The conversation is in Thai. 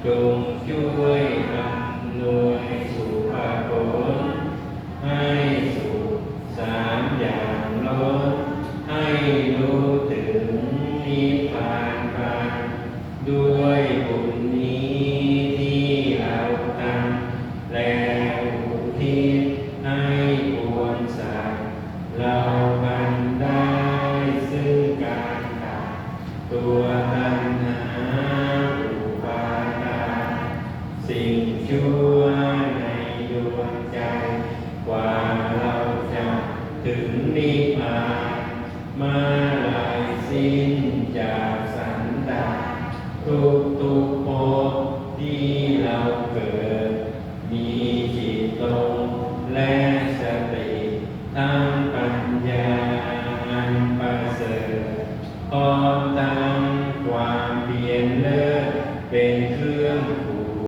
จงช่วยอำนวยสุภผลให้สุขสามอย่างล้นให้รู้ถึงนิพพานกันด้วยบุญนี้ที่เราทำแล้วอุทิศให้ปวงสัตว์เราบันได้ซึ่งการตัดตัวตัณหาอุปาทานสิ่งชั่วในดวงใจกว่าเราจะถึงนิพพานมาลายสิ้นจากสันดานทุกภพที่เราเกิดมีจิตตรงและสติทั้งปัญญาอันประเสริฐพร้อมทั้งความเพียรเลิศเป็นเครื่องผูก